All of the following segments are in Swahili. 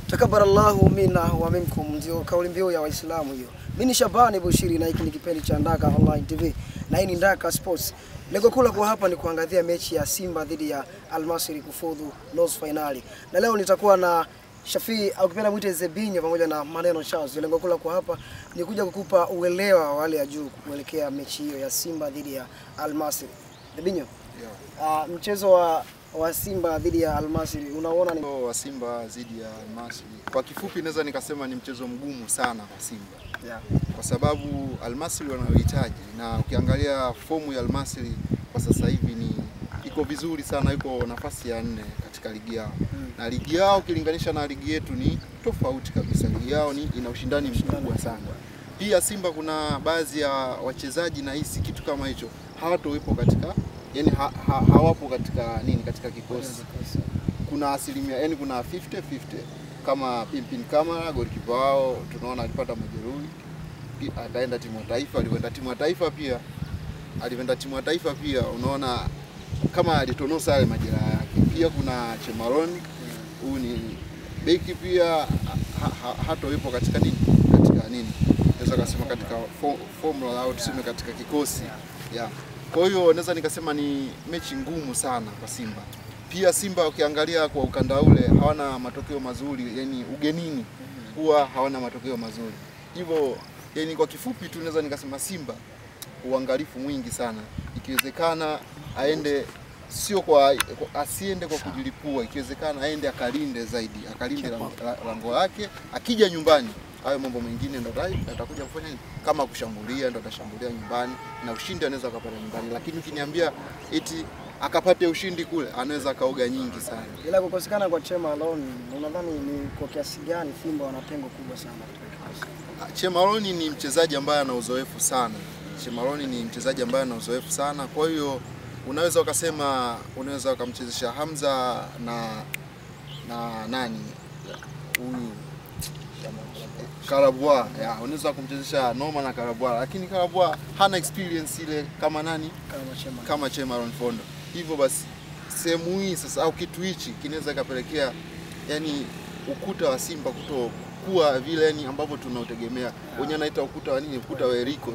Takabbalallahu minna wa minkum, ndio kauli mbiu ya Waislamu hiyo. Mimi ni Shabani Bushiri na hiki ni kipindi cha Ndaka Online TV na hii ni Ndaka Sports. Lengo kuu kwa hapa ni kuangazia mechi ya Simba dhidi ya Al Masry kufuzu nusu finali. Na leo nitakuwa na Shafi au kipenda mwite Zebinyo pamoja na Maneno Charles. Lengo kuu kwa hapa ni kuja kukupa uelewa wa hali ya juu kuelekea mechi hiyo ya Simba dhidi ya Al Masry. Zebinyo. Mchezo wa Simba dhidi ya Al Masry unaona ni wa Simba dhidi ya Al Masry. Kwa kifupi naweza nikasema ni mchezo mgumu sana kwa Simba. Kwa sababu Al Masry wanaohitaji, na ukiangalia fomu ya Al Masry kwa sasa hivi ni iko vizuri sana, iko nafasi ya 4 katika ligi yao. Na ligi yao ukilinganisha na ligi yetu ni tofauti kabisa. Ligi yao ina ushindani mkubwa sana. Pia Simba kuna baadhi ya wachezaji na hisi kitu kama hicho hawatowepo katika hawapo katika kikosi. Kuna asilimia kuna 50-50 kama Pimpin Kamara golikipa wao tunaona alipata majeruhi, akaenda timu ya taifa, alikwenda timu ya taifa pia unaona kama alitonosa yale majeraha yake. Pia kuna Chemaloni, huyu ni beki pia hatowepo katika naweza kusema katika formula au tuseme katika kikosi. Kwa hiyo naweza nikasema ni mechi ngumu sana kwa Simba. Pia Simba ukiangalia kwa ukanda ule hawana matokeo mazuri, ugenini huwa hawana matokeo mazuri. Hivyo kwa kifupi tu naweza nikasema Simba uangalifu mwingi sana. Ikiwezekana aende asiende kwa kujilipua, ikiwezekana aende akalinde zaidi, akalinde lango lake. Akija nyumbani hayo mambo mengine ndo atakuja kufanya kama kushambulia, ndo atashambulia nyumbani na ushindi anaweza akapata nyumbani. Lakini ukiniambia eti akapate ushindi kule, anaweza kaoga nyingi sana. Ila kukosekana kwa Chemaloni, unadhani ni kwa kiasi gani Simba wana pengo kubwa sana katika kikosi? Chemaloni ni mchezaji ambaye ana uzoefu sana. Kwa hiyo unaweza ukamchezesha Hamza na nani huyu Karabwa, unaweza kumchezesha Noma na Karabwa, lakini Karabwa hana experience ile kama nani kama Chemalon Fondo. Hivyo basi sehemu hii sasa au kitu hichi kinaweza kapelekea ukuta wa Simba kutokuwa vile ambavyo tunautegemea. Wenye anaita ukuta wa ukuta wa Eriko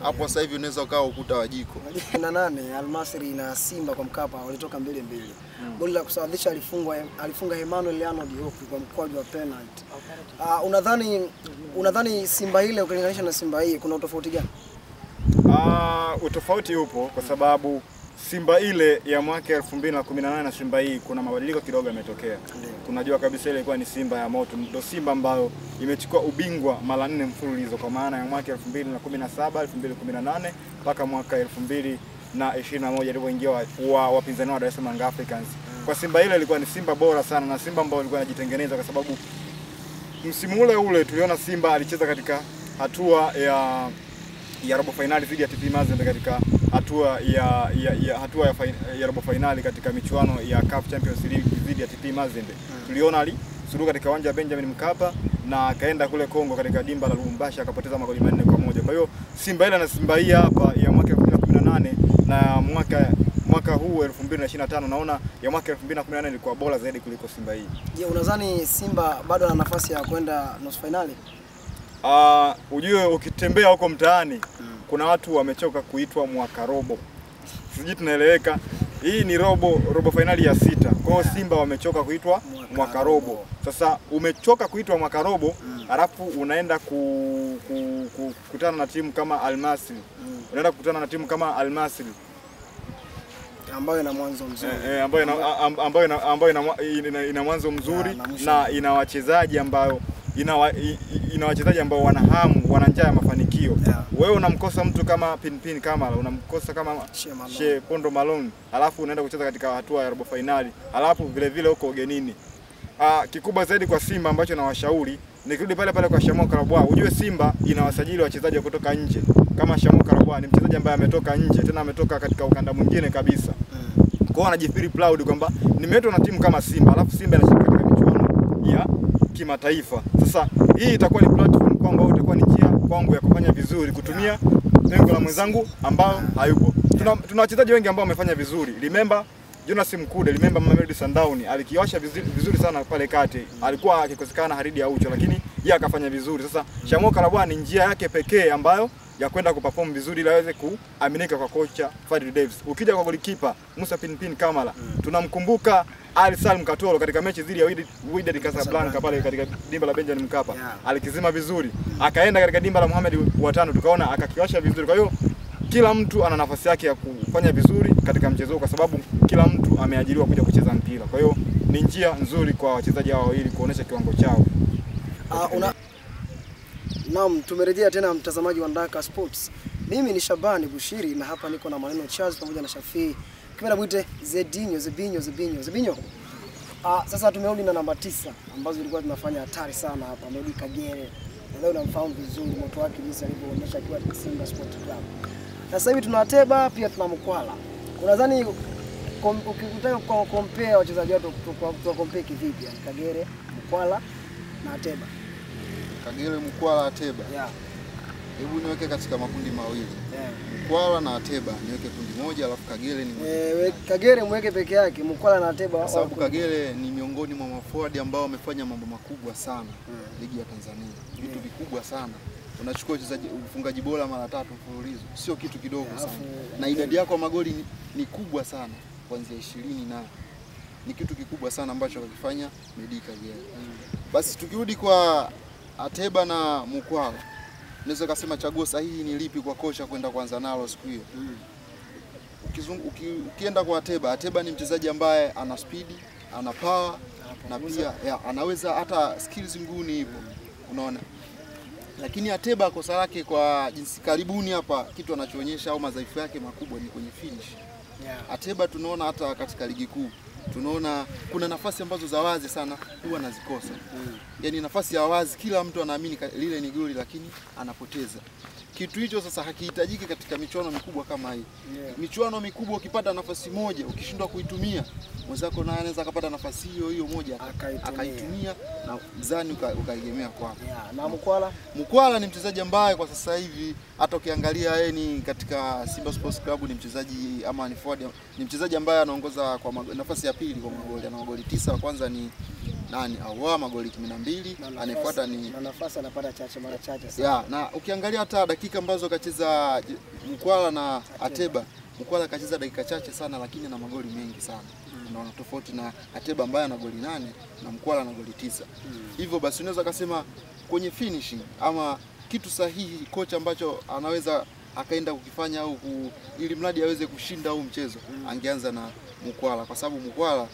hapo sasa hivi unaweza ukawa ukuta wa jiko. Na 8 Al Masry na Simba kwa Mkapa walitoka 2-2. Goli la kusawazisha alifunga Emmanuel Leonard kwa mkwaju wa penalty. Unadhani Simba ile ukilinganisha na Simba hii kuna utofauti gani? Utofauti upo kwa sababu Simba ile ya mwaka 2018 na Simba hii kuna mabadiliko kidogo yametokea. Tunajua kabisa ile ilikuwa ni Simba ya moto, ndio Simba ambayo imechukua ubingwa mara 4 mfululizo, kwa maana ya mwaka 2017, 2018 mpaka mwaka 2021 ilipoingia wapinzani wa Dar es Salaam Africans. Kwa Simba ile ilikuwa ni Simba bora sana na Simba ambayo ilikuwa inajitengeneza, kwa sababu msimu ule tuliona Simba alicheza katika hatua ya robo finali dhidi ya TP Mazembe, katika hatua ya robo finali katika michuano ya CAF Champions League dhidi ya TP Mazembe. Tuliona alisuru katika uwanja wa Benjamin Mkapa na akaenda kule Kongo katika dimba la Lubumbashi akapoteza magoli 4-1. Kwa hiyo Simba ile na Simba hii hapa ya mwaka 2018 na mwaka huu 2025 naona ya mwaka 2018 ilikuwa bora zaidi kuliko Simba hii. Je, unadhani Simba bado ana nafasi ya kwenda nusu finali? Ujue ukitembea huko mtaani kuna watu wamechoka kuitwa mwaka robo. Sijui tunaeleweka. Hii ni robo finali ya 6. Kwa hiyo Simba wamechoka kuitwa mwaka robo. Sasa umechoka kuitwa mwaka robo, alafu unaenda kukutana na timu kama Al Masry. Unaenda kukutana na timu kama Al Masry ambayo ina mwanzo mzuri. Ambayo ina mwanzo mzuri na ina wachezaji ambao wana hamu, wana njaa ya mafanikio. Wewe unamkosa mtu kama Pimpin Kamara, unamkosa kama Pondo Malone, alafu unaenda kucheza katika hatua ya robo finali, alafu vile huko ugenini. Kikubwa zaidi kwa Simba ambacho nawashauri nikirudi pale kwa Shamo Karabwa. Ujue Simba inawasajili wachezaji kutoka nje. Kama Shamo Karabwa ni mchezaji ambaye ametoka nje, tena ametoka katika ukanda mwingine kabisa. Kwa hiyo anajifeel proud kwamba nimeitwa na timu kama Simba, alafu Simba inashiriki katika michuano ya kimataifa. Sasa hii itakuwa ni platform kwangu, au itakuwa ni njia kwangu ya kufanya vizuri, kutumia lengo la mwenzangu ambao hayupo. Tuna wachezaji wengi ambao wamefanya vizuri. Remember Jonas Mkude, remember Mamelodi Sundowns, alikiwasha vizuri sana pale kati. Alikuwa akikosekana Haridi Aucho, lakini yeye akafanya vizuri. Sasa Shamu Karabwa ni njia yake pekee ambayo ya kwenda kuperform vizuri ili aweze kuaminika kwa kocha Fadil Davis. Ukija kwa golikipa Musa Pinpin Kamara, tunamkumbuka Ali Salim Katoro katika mechi dhidi ya Wydad Casablanca pale katika dimba la Benjamin Mkapa. Alikizima vizuri. Akaenda katika dimba la Mohamed watano, tukaona akakiwasha vizuri. Kwa hiyo kila mtu ana nafasi yake ya kufanya vizuri katika mchezo kwa sababu kila mtu ameajiriwa kuja kucheza mpira. Kwa hiyo ni njia nzuri kwa wachezaji hao wawili kuonesha kiwango chao. Naam, tumerejea tena mtazamaji wa Ndaka Sports. Mimi ni Shabani Bushiri na hapa niko na Maneno Charles pamoja na Shafii. Kimera mwite Zebinho. Sasa tumerudi na namba 9 ambazo zilikuwa tunafanya hatari sana hapa. Medi Kagere. Leo unamfahamu vizuri moto wake jinsi alivyoonyesha akiwa Simba Sport Club. Sasa hivi tuna Ateba pia tuna Mkwala. Unadhani ukitaka compare wachezaji wetu compare kivipi? Kagere, Mkwala na Ateba. Kagere, Mkwala, Ateba. Yeah. Hebu niweke katika makundi mawili. Mkwala na Ateba niweke kundi moja, alafu Kagere ni Kagere mweke peke yake, Mkwala na Ateba kwa sababu Kagere ni miongoni mwa maforward ambao wamefanya mambo makubwa sana ligi ya Tanzania. Vitu vikubwa sana. Unachukua ufungaji bora mara 3 mfululizo. Sio kitu kidogo sana. Na idadi yako magoli ni kubwa sana kuanzia 20 na ni kitu kikubwa sana ambacho wakifanya Medi Kagere. Basi tukirudi kwa Ateba na Mkwala, naweza kusema chaguo sahihi ni lipi kwa kocha kwenda kuanza nalo siku hiyo. Ukienda kwa Ateba ni mchezaji ambaye ana speed, ana power na pia anaweza hata skills nguni hivyo. Unaona? Lakini Ateba kosa lake kwa jinsi karibuni hapa kitu anachoonyesha au madhaifu yake makubwa ni kwenye finish. Ateba tunaona hata katika ligi kuu tunaona kuna nafasi ambazo za wazi sana huwa anazikosa. Yaani nafasi ya wazi kila mtu anaamini lile ni goli lakini anapoteza. Kitu hicho sasa hakihitajiki katika michuano mikubwa kama hii. Michuano mikubwa ukipata nafasi moja ukishindwa kuitumia, mwenzako naye anaweza akapata nafasi hiyo moja akaitumia na mzani ukaegemea kwako. Na Mkwala ni mchezaji ambaye kwa sasa hivi hata ukiangalia yeye ni katika Simba Sports Club ni mchezaji ama ni forward, ni mchezaji ambaye anaongoza kwa nafasi ya pili kwa magoli. Ana magoli 9, wa kwanza ni nani? Awa magoli 12, anayefuata ni na nafasi anapata mara chache sana. Na ukiangalia hata dakika ambazo kacheza Mkwala na Ateba, Mkwala kacheza dakika chache sana lakini ana magoli mengi sana. Unaona tofauti na Ateba ambaye ana goli 8 na Mkwala ana goli 9. Hivyo basi unaweza kusema kwenye finishing ama kitu sahihi kocha ambacho anaweza akaenda kukifanya au ili mradi aweze kushinda huu mchezo angeanza na Mkwala kwa sababu Mkwala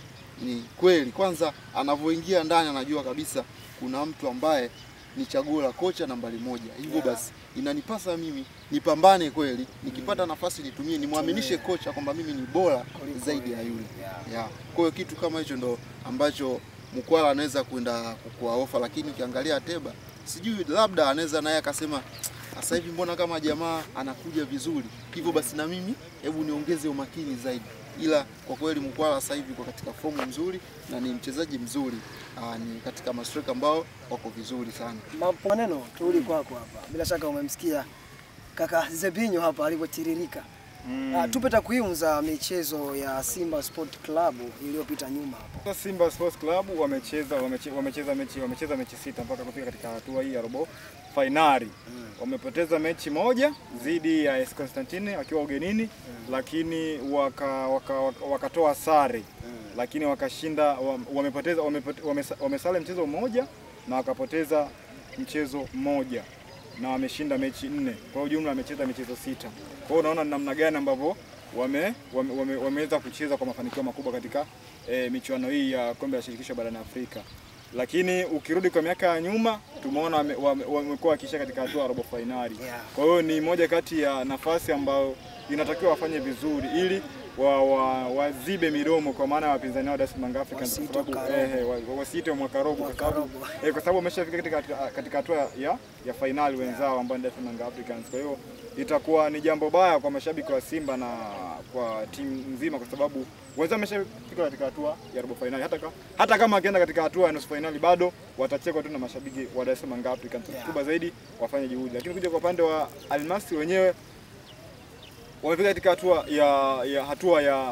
ni kweli kwanza anavyoingia ndani anajua kabisa kuna mtu ambaye ni chaguo la kocha nambari 1. Hivyo basi inanipasa mimi nipambane kweli, nikipata nafasi nitumie, nimwaminishe kocha kwamba mimi ni bora zaidi ya yule. Kwa hiyo kitu kama hicho ndo ambacho Mkwala anaweza kwenda kukua ofa, lakini ukiangalia Ateba sijui labda anaweza naye akasema sasa hivi mbona kama jamaa anakuja vizuri. Hivyo basi na mimi hebu niongeze umakini zaidi. Ila kwa kweli Mkwala sasa hivi kwa katika fomu nzuri na ni mchezaji mzuri. Ni katika mastreka ambao wako vizuri sana. Maneno turudi kwako hapa. Bila shaka umemsikia kaka Zebinho hapa alivyotiririka. Tupe takwimu za michezo ya Simba Sport Club iliyopita nyuma hapo. Simba Sports Club wamecheza mechi 6 mpaka kufika katika hatua hii ya robo finali. Wamepoteza mechi moja dhidi ya AS Constantine wakiwa ugenini, lakini wakatoa sare. Lakini wakashinda, wamesale mchezo mmoja na wakapoteza mchezo mmoja na wameshinda mechi 4. Kwa ujumla wamecheza michezo 6. Kwa hiyo unaona namna gani ambavyo wameweza kucheza kwa mafanikio makubwa katika michuano hii ya kombe la shirikisho barani Afrika. Lakini ukirudi kwa miaka ya nyuma tumeona wamekuwa wakisha katika hatua ya robo finali. Kwa hiyo ni moja kati ya nafasi ambayo inatakiwa wafanye vizuri ili wazibe midomo kwa maana ya wapinzani wao Dar es Salaam Africans wasiite mwaka robo kwa sababu wameshafika katika hatua ya finali wenzao ambao ni Dar es Salaam Africans. Kwa hiyo itakuwa ni jambo baya kwa mashabiki wa Simba na kwa timu nzima kwa sababu wenzao wameshafika katika hatua ya robo finali. Hata kama akienda katika hatua ya nusu finali bado watachekwa tu na mashabiki wa Dar es Salaam Africans. Kubwa zaidi wafanye juhudi. Lakini kuja kwa upande wa Almasi wenyewe wamefika katika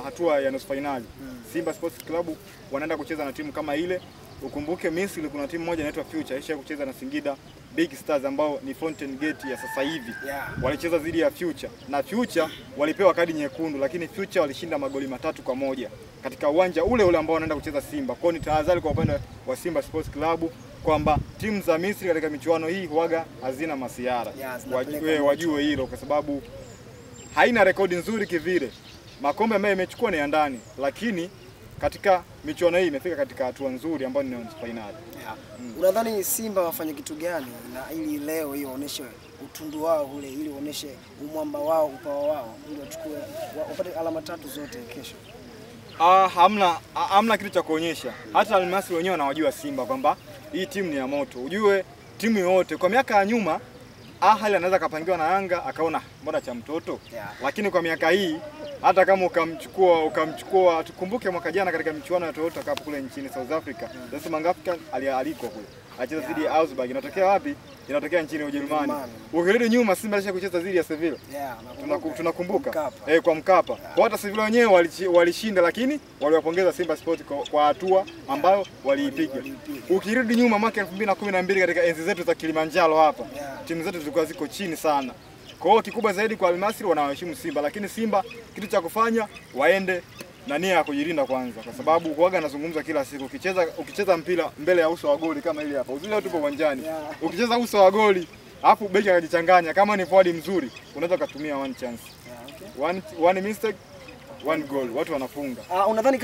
hatua ya nusu finali. Simba Sports Club wanaenda kucheza na timu kama ile. Ukumbuke Misri kuna timu moja inaitwa Future isha kucheza na Singida Big Stars ambao ni Fountain Gate ya sasa hivi. Walicheza dhidi ya Future na Future walipewa kadi nyekundu, lakini Future walishinda magoli 3-1 katika uwanja ule ule ambao wanaenda kucheza Simba. Kwa ni tahadhari kwa upande wa Simba Sports Club kwamba timu za Misri katika michuano hii huaga hazina masiara. Wajue hilo kwa sababu haina rekodi nzuri kivile. Makombe ambayo imechukua ni ya ndani, lakini katika michuano hii imefika katika hatua nzuri ambayo ni nusu finali. Unadhani Simba wafanye kitu gani na ili leo hiyo waoneshe utundu wao ule, ili waoneshe umwamba wao, upawa wao, ili wachukue wapate alama 3 zote kesho? Hamna kitu cha kuonyesha. Hata Almasi wenyewe wanawajua Simba kwamba hii timu ni ya moto. Ujue timu yote kwa miaka ya nyuma Ahali anaweza kapangiwa na Yanga akaona mbona cha mtoto. Lakini kwa miaka hii hata kama ukamchukua tukumbuke mwaka jana katika michuano ya Toyota Cup kule nchini South Africa. Sasa Mangafika aliko kule. Alicheza dhidi ya Augsburg. Inatokea wapi? Inatokea nchini Ujerumani. Ukirudi nyuma Simba alisha kucheza dhidi ya Sevilla. Tunakumbuka. Kwa Mkapa. Kwa hata Sevilla wenyewe walishinda, lakini waliwapongeza Simba Sport kwa hatua ambayo waliipiga. Ukirudi nyuma mwaka 2012 katika enzi zetu za Kilimanjaro hapa, timu zetu zilikuwa ziko chini sana. Kwa hiyo kikubwa zaidi kwa Almasri wanawaheshimu Simba, lakini Simba kitu cha kufanya waende na nia ya kujilinda kwanza, kwa sababu huaga nazungumza kila siku, ukicheza mpira mbele ya uso wa goli kama ile hapa, uzile tupo uwanjani, ukicheza uso wa goli alafu beki akajichanganya, kama ni forward mzuri unaweza kutumia one chance, one mistake, one goal, watu wanafunga. Unadhani